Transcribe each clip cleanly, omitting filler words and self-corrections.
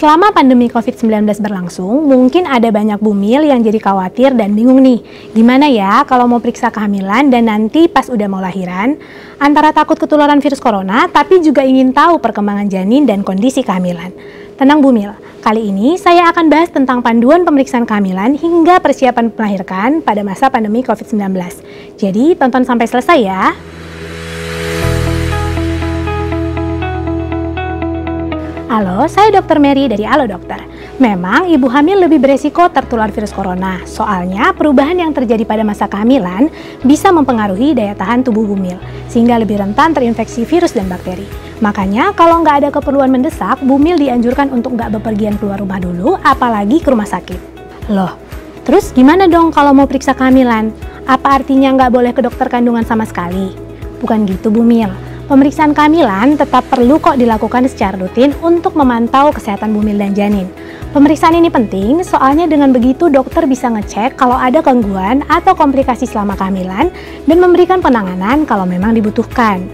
Selama pandemi COVID-19 berlangsung, mungkin ada banyak bumil yang jadi khawatir dan bingung nih. Gimana ya kalau mau periksa kehamilan dan nanti pas udah mau lahiran? Antara takut ketularan virus corona, tapi juga ingin tahu perkembangan janin dan kondisi kehamilan. Tenang bumil, kali ini saya akan bahas tentang panduan pemeriksaan kehamilan hingga persiapan melahirkan pada masa pandemi COVID-19. Jadi tonton sampai selesai ya. Halo, saya Dr. Mary dari Halo Dokter. Memang ibu hamil lebih beresiko tertular virus corona. Soalnya perubahan yang terjadi pada masa kehamilan bisa mempengaruhi daya tahan tubuh bumil, sehingga lebih rentan terinfeksi virus dan bakteri. Makanya kalau nggak ada keperluan mendesak, bumil dianjurkan untuk nggak bepergian keluar rumah dulu, apalagi ke rumah sakit. Loh, terus gimana dong kalau mau periksa kehamilan? Apa artinya nggak boleh ke dokter kandungan sama sekali? Bukan gitu bumil. Pemeriksaan kehamilan tetap perlu kok dilakukan secara rutin untuk memantau kesehatan bumil dan janin. Pemeriksaan ini penting soalnya dengan begitu dokter bisa ngecek kalau ada gangguan atau komplikasi selama kehamilan dan memberikan penanganan kalau memang dibutuhkan.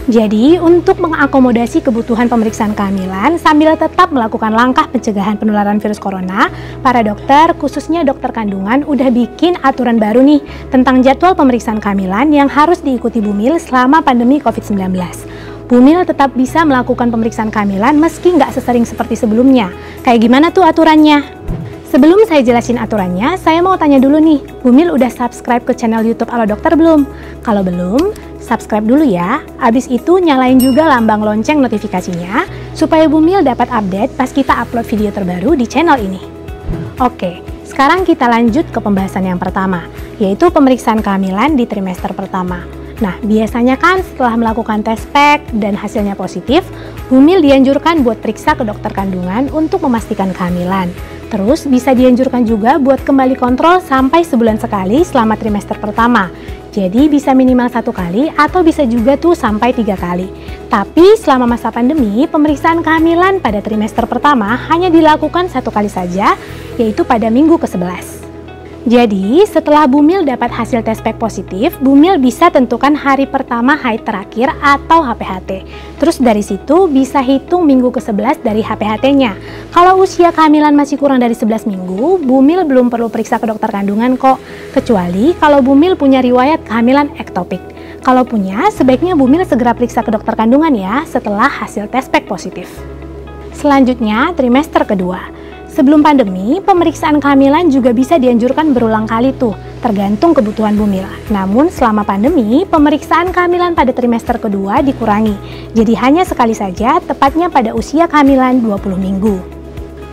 Jadi, untuk mengakomodasi kebutuhan pemeriksaan kehamilan sambil tetap melakukan langkah pencegahan penularan virus corona, para dokter, khususnya dokter kandungan, udah bikin aturan baru nih tentang jadwal pemeriksaan kehamilan yang harus diikuti bumil selama pandemi COVID-19. Bumil tetap bisa melakukan pemeriksaan kehamilan meski nggak sesering seperti sebelumnya. Kayak gimana tuh aturannya? Sebelum saya jelasin aturannya, saya mau tanya dulu nih, bumil udah subscribe ke channel YouTube Halo Dokter belum? Kalau belum, subscribe dulu ya. Abis itu nyalain juga lambang lonceng notifikasinya supaya bumil dapat update pas kita upload video terbaru di channel ini. Oke, sekarang kita lanjut ke pembahasan yang pertama, yaitu pemeriksaan kehamilan di trimester pertama. Nah, biasanya kan setelah melakukan tes pack dan hasilnya positif, bumil dianjurkan buat periksa ke dokter kandungan untuk memastikan kehamilan. Terus bisa dianjurkan juga buat kembali kontrol sampai sebulan sekali selama trimester pertama. Jadi bisa minimal 1 kali atau bisa juga tuh sampai 3 kali. Tapi selama masa pandemi, pemeriksaan kehamilan pada trimester pertama hanya dilakukan 1 kali saja, yaitu pada minggu ke-11. Jadi, setelah bumil dapat hasil tes pack positif, bumil bisa tentukan hari pertama haid terakhir atau HPHT. Terus dari situ bisa hitung minggu ke-11 dari HPHT-nya. Kalau usia kehamilan masih kurang dari 11 minggu, bumil belum perlu periksa ke dokter kandungan kok. Kecuali kalau bumil punya riwayat kehamilan ektopik. Kalau punya, sebaiknya bumil segera periksa ke dokter kandungan ya setelah hasil tes pack positif. Selanjutnya, trimester kedua. Sebelum pandemi, pemeriksaan kehamilan juga bisa dianjurkan berulang kali tuh, tergantung kebutuhan bumil. Namun selama pandemi, pemeriksaan kehamilan pada trimester kedua dikurangi. Jadi hanya sekali saja, tepatnya pada usia kehamilan 20 minggu.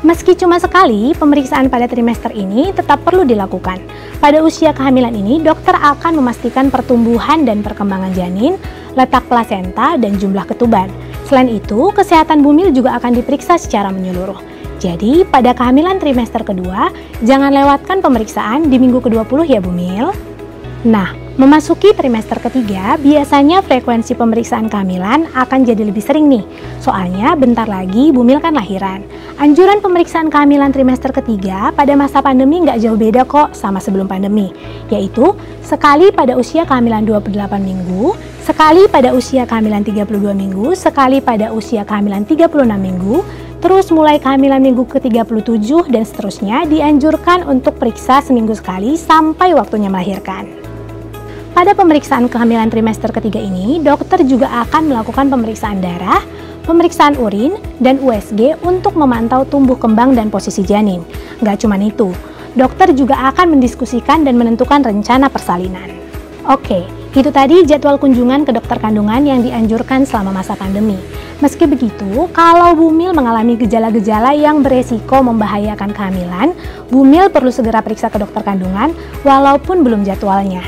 Meski cuma sekali, pemeriksaan pada trimester ini tetap perlu dilakukan. Pada usia kehamilan ini, dokter akan memastikan pertumbuhan dan perkembangan janin, letak plasenta, dan jumlah ketuban. Selain itu, kesehatan bumil juga akan diperiksa secara menyeluruh. Jadi, pada kehamilan trimester kedua, jangan lewatkan pemeriksaan di minggu ke-20 ya bumil. Nah, memasuki trimester ketiga, biasanya frekuensi pemeriksaan kehamilan akan jadi lebih sering nih. Soalnya bentar lagi bumil kan lahiran. Anjuran pemeriksaan kehamilan trimester ketiga pada masa pandemi nggak jauh beda kok sama sebelum pandemi. Yaitu, sekali pada usia kehamilan 28 minggu, sekali pada usia kehamilan 32 minggu, sekali pada usia kehamilan 36 minggu, terus mulai kehamilan minggu ke-37 dan seterusnya dianjurkan untuk periksa seminggu sekali sampai waktunya melahirkan. Pada pemeriksaan kehamilan trimester ketiga ini, dokter juga akan melakukan pemeriksaan darah, pemeriksaan urin, dan USG untuk memantau tumbuh kembang dan posisi janin. Nggak cuma itu, dokter juga akan mendiskusikan dan menentukan rencana persalinan. Oke, itu tadi jadwal kunjungan ke dokter kandungan yang dianjurkan selama masa pandemi. Meski begitu, kalau bumil mengalami gejala-gejala yang beresiko membahayakan kehamilan, bumil perlu segera periksa ke dokter kandungan walaupun belum jadwalnya.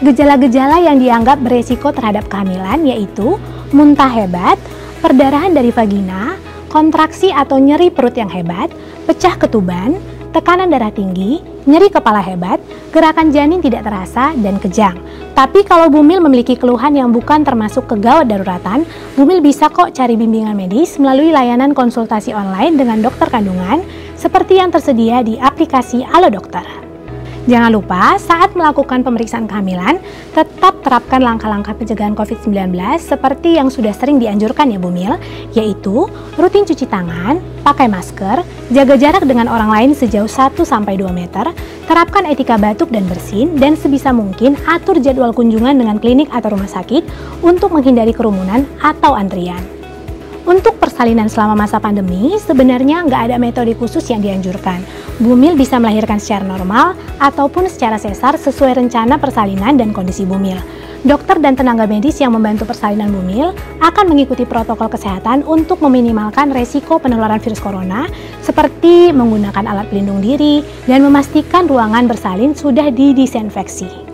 Gejala-gejala yang dianggap beresiko terhadap kehamilan yaitu muntah hebat, perdarahan dari vagina, kontraksi atau nyeri perut yang hebat, pecah ketuban, tekanan darah tinggi, nyeri kepala hebat, gerakan janin tidak terasa, dan kejang. Tapi kalau bumil memiliki keluhan yang bukan termasuk kegawat daruratan, bumil bisa kok cari bimbingan medis melalui layanan konsultasi online dengan dokter kandungan seperti yang tersedia di aplikasi Halo Dokter. Jangan lupa saat melakukan pemeriksaan kehamilan, tetap terapkan langkah-langkah pencegahan COVID-19 seperti yang sudah sering dianjurkan ya Bumil, yaitu rutin cuci tangan, pakai masker, jaga jarak dengan orang lain sejauh 1-2 meter, terapkan etika batuk dan bersin, dan sebisa mungkin atur jadwal kunjungan dengan klinik atau rumah sakit untuk menghindari kerumunan atau antrian. Untuk persalinan selama masa pandemi, sebenarnya nggak ada metode khusus yang dianjurkan. Bumil bisa melahirkan secara normal ataupun secara sesar sesuai rencana persalinan dan kondisi Bumil. Dokter dan tenaga medis yang membantu persalinan Bumil akan mengikuti protokol kesehatan untuk meminimalkan resiko penularan virus corona seperti menggunakan alat pelindung diri dan memastikan ruangan bersalin sudah didisinfeksi.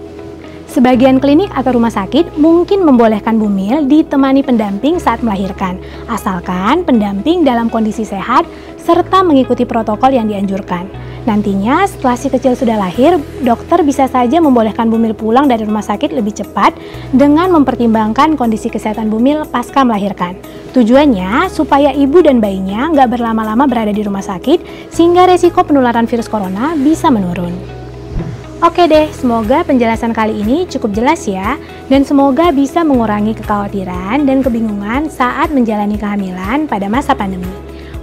Sebagian klinik atau rumah sakit mungkin membolehkan Bumil ditemani pendamping saat melahirkan, asalkan pendamping dalam kondisi sehat serta mengikuti protokol yang dianjurkan. Nantinya setelah si kecil sudah lahir, dokter bisa saja membolehkan Bumil pulang dari rumah sakit lebih cepat dengan mempertimbangkan kondisi kesehatan Bumil pasca melahirkan. Tujuannya supaya ibu dan bayinya nggak berlama-lama berada di rumah sakit sehingga resiko penularan virus corona bisa menurun. Oke deh, semoga penjelasan kali ini cukup jelas ya, dan semoga bisa mengurangi kekhawatiran dan kebingungan saat menjalani kehamilan pada masa pandemi.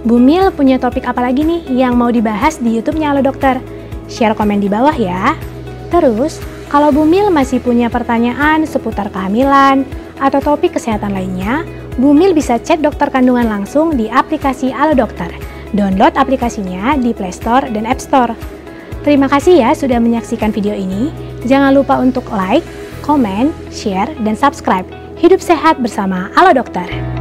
Bumil punya topik apa lagi nih yang mau dibahas di YouTube-nya Halo Dokter? Share komen di bawah ya. Terus, kalau Bumil masih punya pertanyaan seputar kehamilan atau topik kesehatan lainnya, Bumil bisa chat dokter kandungan langsung di aplikasi Halo Dokter. Download aplikasinya di Play Store dan App Store. Terima kasih ya sudah menyaksikan video ini. Jangan lupa untuk like, komen, share, dan subscribe. Hidup sehat bersama Halo Dokter.